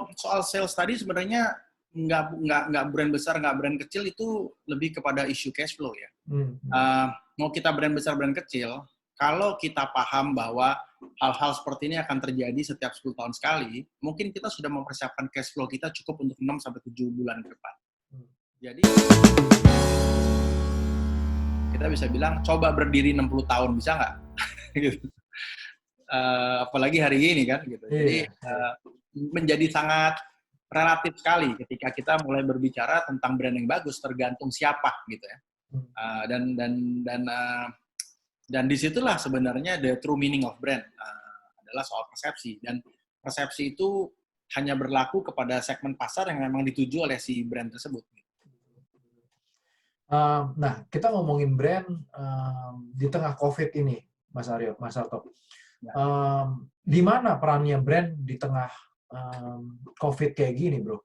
kalau soal sales tadi sebenarnya nggak brand besar, nggak brand kecil, itu lebih kepada isu cash flow ya. Mau kita brand besar, brand kecil, kalau kita paham bahwa hal-hal seperti ini akan terjadi setiap 10 tahun sekali, mungkin kita sudah mempersiapkan cash flow kita cukup untuk 6-7 bulan ke depan. Jadi kita bisa bilang, coba berdiri 60 tahun, bisa nggak? Gitu. Apalagi hari ini kan. Gitu. Jadi menjadi sangat relatif sekali ketika kita mulai berbicara tentang brand yang bagus, tergantung siapa gitu ya. Dan disitulah sebenarnya the true meaning of brand adalah soal persepsi, dan persepsi itu hanya berlaku kepada segmen pasar yang memang dituju oleh si brand tersebut. Nah, kita ngomongin brand di tengah COVID ini, Mas Aryo, Mas Arto. Di mana perannya brand di tengah COVID kayak gini, bro?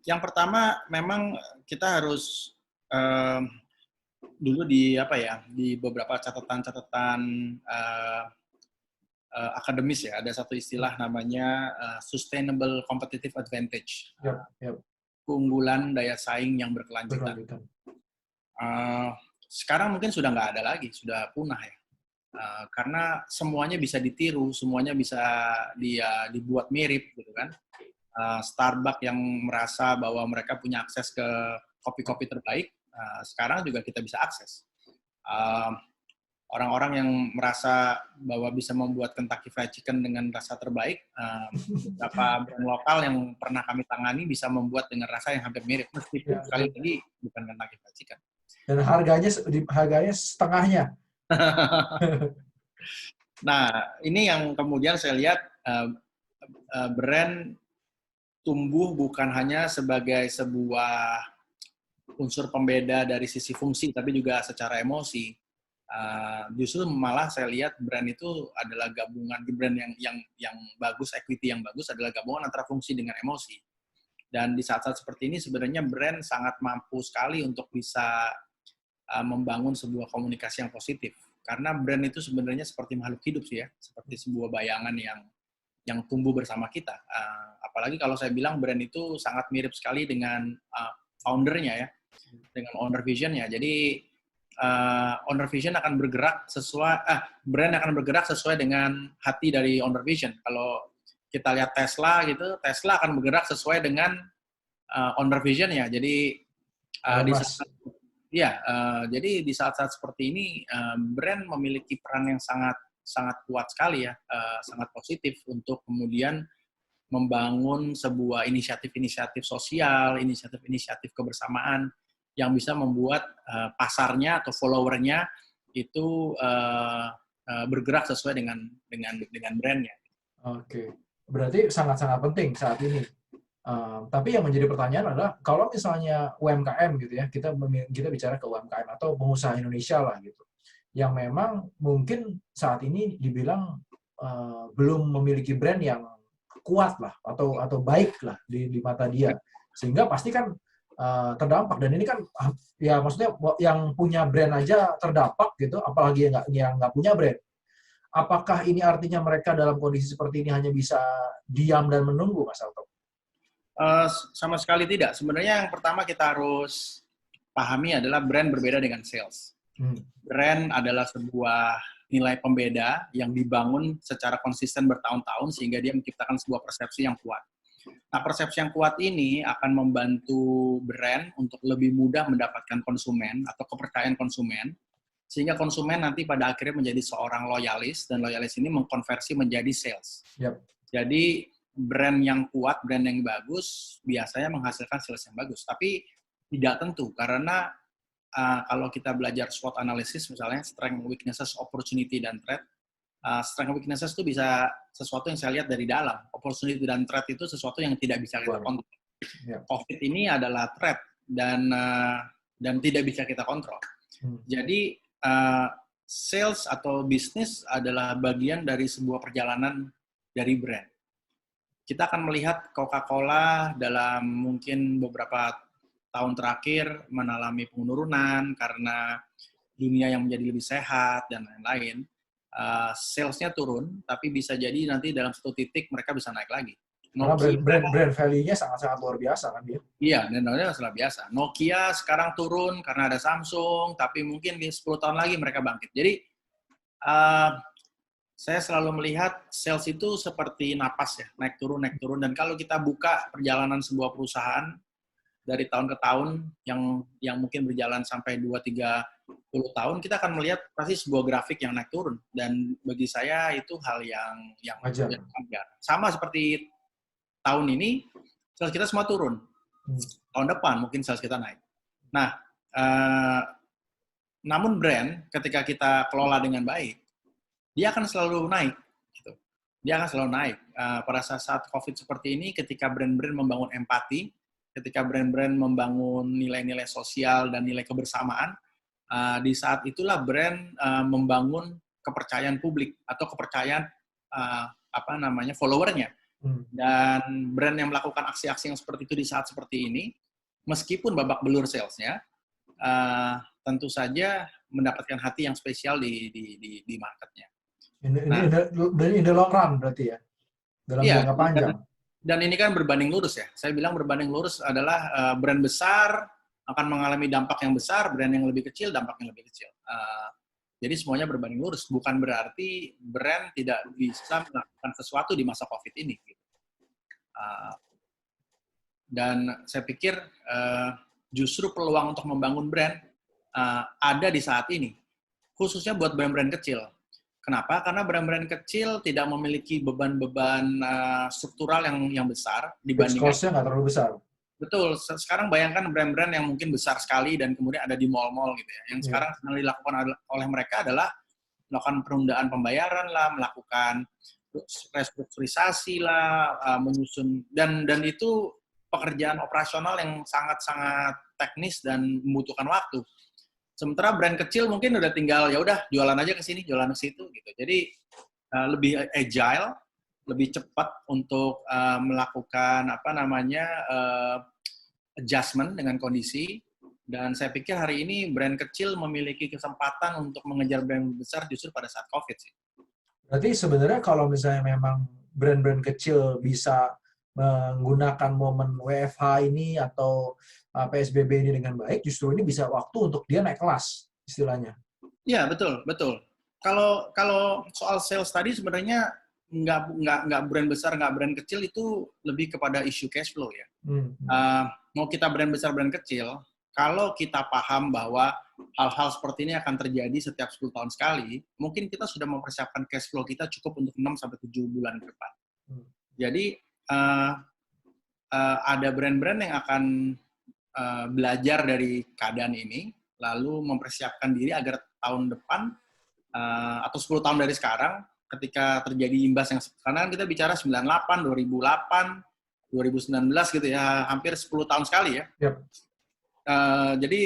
Yang pertama, memang kita harus dulu di beberapa catatan akademis ya, ada satu istilah namanya sustainable competitive advantage, keunggulan daya saing yang berkelanjutan. Sekarang mungkin sudah nggak ada lagi, sudah punah ya. Karena semuanya bisa ditiru, semuanya bisa dibuat mirip gitu kan. Starbucks yang merasa bahwa mereka punya akses ke kopi-kopi terbaik, sekarang juga kita bisa akses. Orang-orang yang merasa bahwa bisa membuat Kentucky Fried Chicken dengan rasa terbaik, beberapa brand lokal yang pernah kami tangani bisa membuat dengan rasa yang hampir mirip, meskipun sekali lagi bukan Kentucky Fried Chicken. Dan harganya setengahnya. Nah, ini yang kemudian saya lihat brand tumbuh bukan hanya sebagai sebuah unsur pembeda dari sisi fungsi, tapi juga secara emosi. Justru malah saya lihat brand itu adalah gabungan, brand yang bagus, equity yang bagus adalah gabungan antara fungsi dengan emosi. Dan di saat-saat seperti ini sebenarnya brand sangat mampu sekali untuk bisa membangun sebuah komunikasi yang positif. Karena brand itu sebenarnya seperti makhluk hidup sih ya, seperti sebuah bayangan yang tumbuh bersama kita. Apalagi kalau saya bilang brand itu sangat mirip sekali dengan founder-nya ya, dengan owner vision-nya. Jadi owner vision akan bergerak brand akan bergerak sesuai dengan hati dari owner vision. Kalau kita lihat Tesla gitu, Tesla akan bergerak sesuai dengan owner vision-nya. Jadi jadi di saat-saat seperti ini brand memiliki peran yang sangat kuat sekali ya, sangat positif untuk kemudian membangun sebuah inisiatif-inisiatif sosial, inisiatif-inisiatif kebersamaan yang bisa membuat pasarnya atau followernya itu bergerak sesuai dengan brandnya. Oke, berarti sangat-sangat penting saat ini. Tapi yang menjadi pertanyaan adalah kalau misalnya UMKM gitu ya, kita bicara ke UMKM atau pengusaha Indonesia lah gitu, yang memang mungkin saat ini dibilang belum memiliki brand yang kuat lah atau baik lah di mata dia, sehingga pasti kan terdampak. Dan ini kan ya maksudnya yang punya brand aja terdampak gitu, apalagi yang nggak punya brand. Apakah ini artinya mereka dalam kondisi seperti ini hanya bisa diam dan menunggu, Mas Alto? Sama sekali tidak. Sebenarnya yang pertama kita harus pahami adalah brand berbeda dengan sales. Brand adalah sebuah nilai pembeda yang dibangun secara konsisten bertahun-tahun sehingga dia menciptakan sebuah persepsi yang kuat. Nah, persepsi yang kuat ini akan membantu brand untuk lebih mudah mendapatkan konsumen atau kepercayaan konsumen, sehingga konsumen nanti pada akhirnya menjadi seorang loyalis, dan loyalis ini mengkonversi menjadi sales. Jadi brand yang kuat, brand yang bagus, biasanya menghasilkan sales yang bagus. Tapi tidak tentu, karena kalau kita belajar SWOT analysis, misalnya strength, weaknesses, opportunity, dan threat, strength, weaknesses itu bisa sesuatu yang saya lihat dari dalam. Opportunity dan threat itu sesuatu yang tidak bisa kita kontrol. COVID ini adalah threat, dan tidak bisa kita kontrol. Jadi, sales atau bisnis adalah bagian dari sebuah perjalanan dari brand. Kita akan melihat Coca-Cola dalam mungkin beberapa tahun terakhir mengalami penurunan karena dunia yang menjadi lebih sehat dan lain-lain. sales-nya turun, tapi bisa jadi nanti dalam satu titik mereka bisa naik lagi. Karena Nokia, brand value-nya sangat-sangat luar biasa kan dia. iya, dan namanya masalah biasa. Nokia sekarang turun karena ada Samsung, tapi mungkin di 10 tahun lagi mereka bangkit. Jadi, saya selalu melihat sales itu seperti napas ya, naik turun. Dan kalau kita buka perjalanan sebuah perusahaan dari tahun ke tahun yang mungkin berjalan sampai 2-30 tahun, kita akan melihat pasti sebuah grafik yang naik turun. Dan bagi saya itu hal yang Wajar. sama seperti tahun ini, sales kita semua turun. Tahun depan mungkin sales kita naik. Nah, namun brand ketika kita kelola dengan baik, dia akan selalu naik. Gitu. Dia akan selalu naik. Pada saat COVID seperti ini, ketika brand-brand membangun empati, ketika brand-brand membangun nilai-nilai sosial dan nilai kebersamaan, di saat itulah brand membangun kepercayaan publik atau kepercayaan followernya. Dan brand yang melakukan aksi-aksi yang seperti itu di saat seperti ini, meskipun babak belur salesnya, tentu saja mendapatkan hati yang spesial di marketnya. In the long run berarti ya, dalam jangka panjang. Dan ini kan berbanding lurus ya. Saya bilang berbanding lurus adalah brand besar akan mengalami dampak yang besar, brand yang lebih kecil dampaknya lebih kecil. Jadi semuanya berbanding lurus. Bukan berarti brand tidak bisa melakukan sesuatu di masa COVID ini. Dan saya pikir justru peluang untuk membangun brand ada di saat ini, khususnya buat brand-brand kecil. Kenapa? Karena brand-brand kecil tidak memiliki beban-beban struktural yang besar dibandingkan. Cost-nya nggak terlalu besar. Betul. Sekarang bayangkan brand-brand yang mungkin besar sekali dan kemudian ada di mall-mall gitu ya. Yang sekarang sedang dilakukan oleh mereka adalah melakukan penundaan pembayaran lah, melakukan restrukturisasi lah, menyusun dan itu pekerjaan operasional yang sangat-sangat teknis dan membutuhkan waktu. Sementara brand kecil mungkin udah tinggal ya udah jualan aja ke sini, jualan ke situ gitu. Jadi lebih agile, lebih cepat untuk melakukan adjustment dengan kondisi. Dan saya pikir hari ini brand kecil memiliki kesempatan untuk mengejar brand besar justru pada saat COVID sih. Berarti sebenarnya kalau misalnya memang brand-brand kecil bisa menggunakan momen WFH ini atau PSBB ini dengan baik, justru ini bisa waktu untuk dia naik kelas, istilahnya. Iya, betul. Kalau soal sales tadi sebenarnya nggak brand besar, nggak brand kecil, itu lebih kepada isu cash flow ya. Mau kita brand besar, brand kecil, kalau kita paham bahwa hal-hal seperti ini akan terjadi setiap 10 tahun sekali, mungkin kita sudah mempersiapkan cash flow kita cukup untuk 6-7 bulan ke depan. Jadi, ada brand-brand yang akan belajar dari keadaan ini, lalu mempersiapkan diri agar tahun depan, atau 10 tahun dari sekarang, ketika terjadi imbas yang, karena kan kita bicara 98, 2008, 2019 gitu ya, hampir 10 tahun sekali ya. Yep. Jadi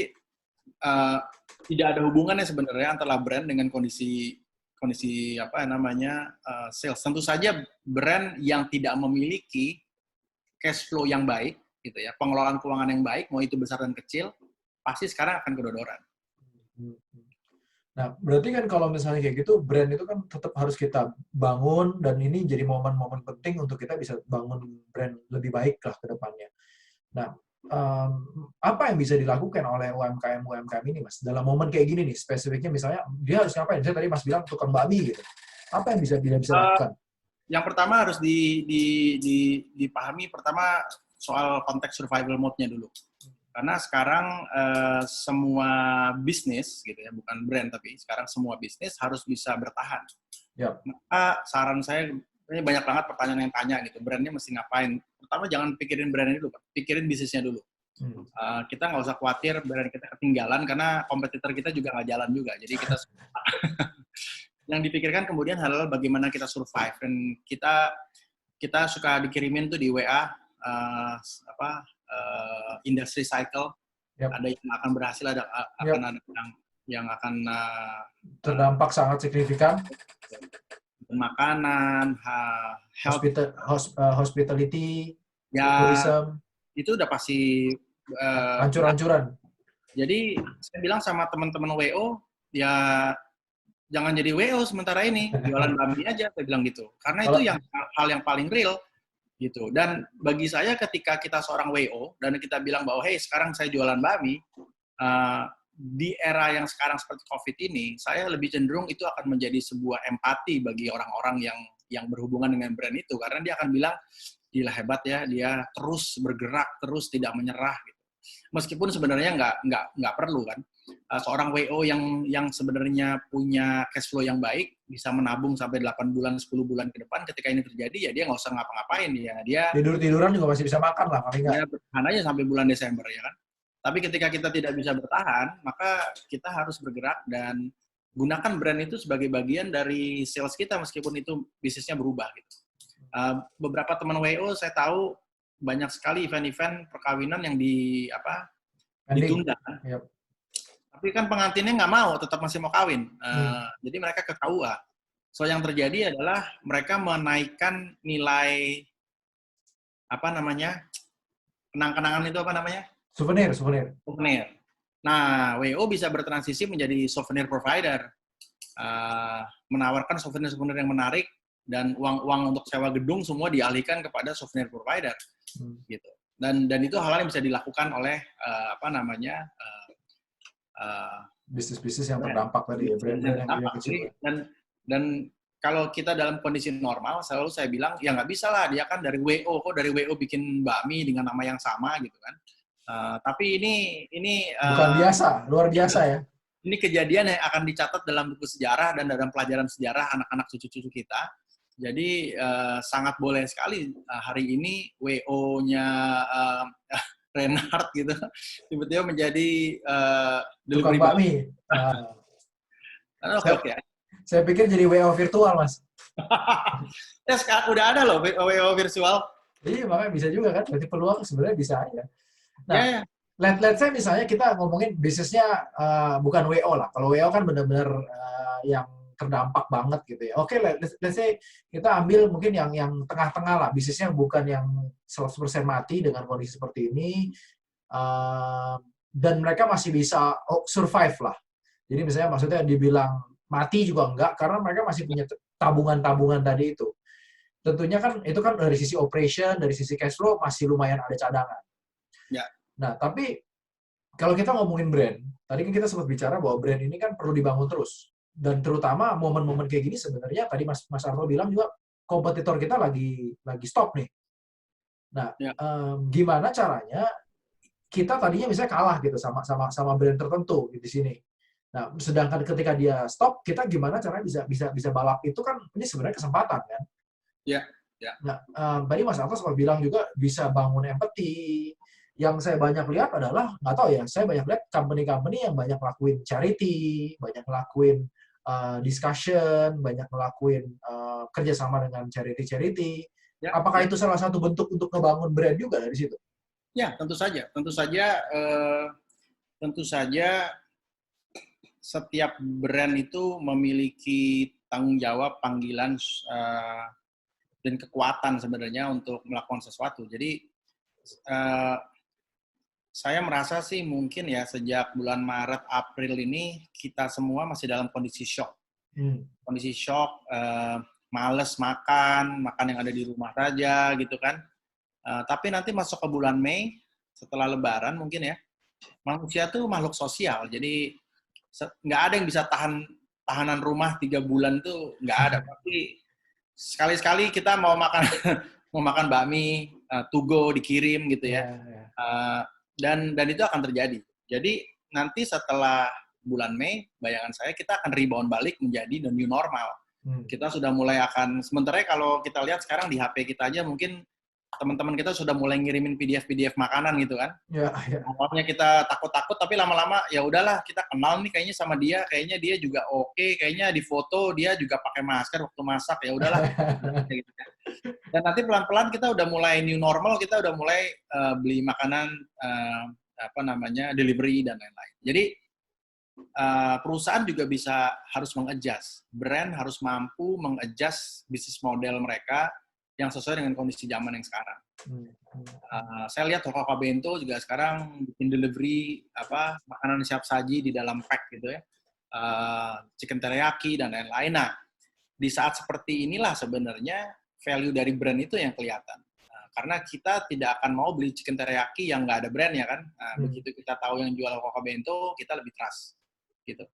tidak ada hubungannya sebenarnya antara brand dengan kondisi sales. Tentu saja brand yang tidak memiliki cash flow yang baik gitu ya, pengelolaan keuangan yang baik, mau itu besar dan kecil, pasti sekarang akan kedodoran. Nah, berarti kan kalau misalnya kayak gitu, brand itu kan tetap harus kita bangun, dan ini jadi momen-momen penting untuk kita bisa bangun brand lebih baik lah ke depannya. Nah, apa yang bisa dilakukan oleh UMKM ini, Mas? Dalam momen kayak gini nih, spesifiknya misalnya, dia harus ngapain? Misalnya tadi Mas bilang tukang bakmi gitu. Apa yang bisa lakukan? Yang pertama harus dipahami, pertama soal konteks survival mode-nya dulu. Karena sekarang semua bisnis gitu ya, bukan brand tapi sekarang semua bisnis harus bisa bertahan. Yep. Maka saran saya, ini banyak banget pertanyaan yang tanya gitu, brandnya mesti ngapain? Pertama jangan pikirin brandnya dulu, pikirin bisnisnya dulu. Kita nggak usah khawatir brand kita ketinggalan karena kompetitor kita juga nggak jalan juga. Jadi kita yang dipikirkan kemudian hal-hal bagaimana kita survive, dan kita suka dikirimin tuh di WA industry cycle. Yep. Ada yang akan berhasil, ada akan ada yang akan terdampak sangat signifikan. Makanan, hospitality, ya, tourism, itu udah pasti hancur-hancuran. Jadi saya bilang sama teman-teman WO, ya jangan jadi WO sementara ini, jualan BAMI aja, saya bilang gitu. Karena itu yang hal yang paling real gitu. Dan bagi saya ketika kita seorang WO dan kita bilang bahwa hey sekarang saya jualan BAMI, di era yang sekarang seperti COVID ini, saya lebih cenderung itu akan menjadi sebuah empati bagi orang-orang yang berhubungan dengan brand itu, karena dia akan bilang, gila hebat ya, dia terus bergerak, terus tidak menyerah gitu. Meskipun sebenarnya nggak perlu kan. Seorang WO yang sebenarnya punya cash flow yang baik, bisa menabung sampai 8 bulan, 10 bulan ke depan, ketika ini terjadi ya dia nggak usah ngapa-ngapain, ya dia tidur-tiduran juga masih bisa makan lah, paling nggak. Dia bertahan aja sampai bulan Desember ya kan. Tapi ketika kita tidak bisa bertahan, maka kita harus bergerak dan gunakan brand itu sebagai bagian dari sales kita meskipun itu bisnisnya berubah gitu. Beberapa teman WO saya tahu banyak sekali event-event perkawinan yang ditunda. Yep. Tapi kan pengantinnya nggak mau, tetap masih mau kawin. Jadi mereka ke KUA. So yang terjadi adalah mereka menaikkan nilai kenang-kenangan itu apa namanya? Souvenir. Nah, WO bisa bertransisi menjadi souvenir provider, menawarkan souvenir-souvenir yang menarik dan uang untuk sewa gedung semua dialihkan kepada souvenir provider, gitu. Dan itu hal-hal yang bisa dilakukan oleh bisnis-bisnis yang terdampak tadi ya, brand-brand yang kecil. Dan kalau kita dalam kondisi normal, selalu saya bilang ya nggak bisa lah, dia kan dari WO, kok dari WO bikin bakmi dengan nama yang sama gitu kan. Tapi ini bukan biasa, luar biasa ya. Ini kejadian yang akan dicatat dalam buku sejarah dan dalam pelajaran sejarah anak-anak cucu-cucu kita. Jadi sangat boleh sekali hari ini WO-nya Reinhard gitu tiba-tiba menjadi tukang bakmi. Oke. Saya pikir jadi WO virtual, Mas. Ya sekarang udah ada loh WO virtual. Iya, makanya bisa juga kan. Berarti peluang sebenarnya bisa aja. Nah, let's say misalnya kita ngomongin bisnisnya bukan WO lah. Kalau WO kan benar-benar yang terdampak banget gitu ya. Oke, let's say kita ambil mungkin yang tengah-tengah lah. Bisnisnya bukan yang 100% mati dengan kondisi seperti ini. Dan mereka masih bisa survive lah. Jadi misalnya maksudnya dibilang mati juga enggak, karena mereka masih punya tabungan-tabungan tadi itu. Tentunya kan itu kan dari sisi operation, dari sisi cash flow masih lumayan ada cadangan. Ya. Nah, tapi kalau kita ngomongin brand, tadi kan kita sempat bicara bahwa brand ini kan perlu dibangun terus. Dan terutama momen-momen kayak gini sebenarnya tadi Mas Arno bilang juga kompetitor kita lagi stop nih. Nah, gimana caranya kita tadinya misalnya kalah gitu sama brand tertentu di sini. Nah, sedangkan ketika dia stop, kita gimana caranya bisa balap itu kan ini sebenarnya kesempatan kan? Iya. Nah, tadi Mas Arno sempat bilang juga bisa bangun empati. Yang saya banyak lihat adalah, nggak tahu ya, saya banyak lihat company-company yang banyak ngelakuin charity, banyak ngelakuin discussion, banyak ngelakuin kerjasama dengan charity-charity. Ya, apakah itu salah satu bentuk untuk ngebangun brand juga dari situ? Ya, tentu saja. Tentu saja setiap brand itu memiliki tanggung jawab, panggilan, dan kekuatan sebenarnya untuk melakukan sesuatu. Jadi, saya merasa sih mungkin ya sejak bulan Maret, April ini kita semua masih dalam kondisi shock. Kondisi shock, males makan yang ada di rumah saja gitu kan. Tapi nanti masuk ke bulan Mei, setelah Lebaran mungkin ya, manusia tuh makhluk sosial. Jadi nggak ada yang bisa tahanan rumah 3 bulan tuh nggak ada. Tapi sekali-sekali kita mau makan bakmi, to go dikirim gitu ya. Dan itu akan terjadi. Jadi nanti setelah bulan Mei, bayangan saya kita akan rebound balik menjadi the new normal. Kita sudah mulai akan, sementara kalau kita lihat sekarang di HP kita aja mungkin teman-teman kita sudah mulai ngirimin PDF makanan gitu kan. Awalnya kita takut-takut, tapi lama-lama ya udahlah kita kenal nih kayaknya sama dia, kayaknya dia juga oke, kayaknya di foto dia juga pakai masker waktu masak, ya udahlah. Dan nanti pelan-pelan kita udah mulai new normal, kita udah mulai beli makanan delivery dan lain-lain. Jadi perusahaan juga harus mengadjust, brand harus mampu mengadjust bisnis model mereka yang sesuai dengan kondisi zaman yang sekarang. Saya lihat Toko Bento juga sekarang bikin delivery makanan siap saji di dalam pack gitu ya. chicken teriyaki, dan lain-lain. Nah, di saat seperti inilah sebenarnya value dari brand itu yang kelihatan. Karena kita tidak akan mau beli chicken teriyaki yang nggak ada brand ya kan. Begitu kita tahu yang jual Koko Bento, kita lebih trust. Gitu.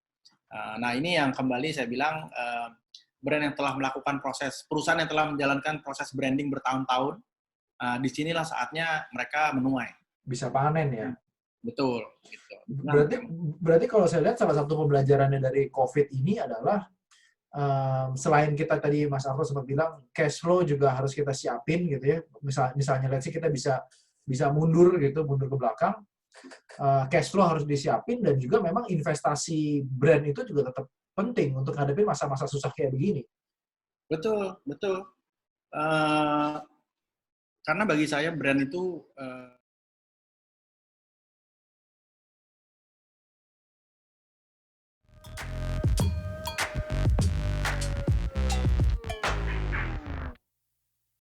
Nah, ini yang kembali saya bilang, brand yang telah melakukan perusahaan yang telah menjalankan proses branding bertahun-tahun, disinilah saatnya mereka menuai. Bisa panen ya. Betul. Gitu. Berarti kalau saya lihat salah satu pembelajarannya dari COVID ini adalah selain kita tadi Mas Arto sempat bilang cash flow juga harus kita siapin gitu ya. Misalnya let's say kita bisa mundur gitu, mundur ke belakang. Cash flow harus disiapin dan juga memang investasi brand itu juga tetap penting untuk ngadepin masa-masa susah kayak begini. Betul. Karena bagi saya brand itu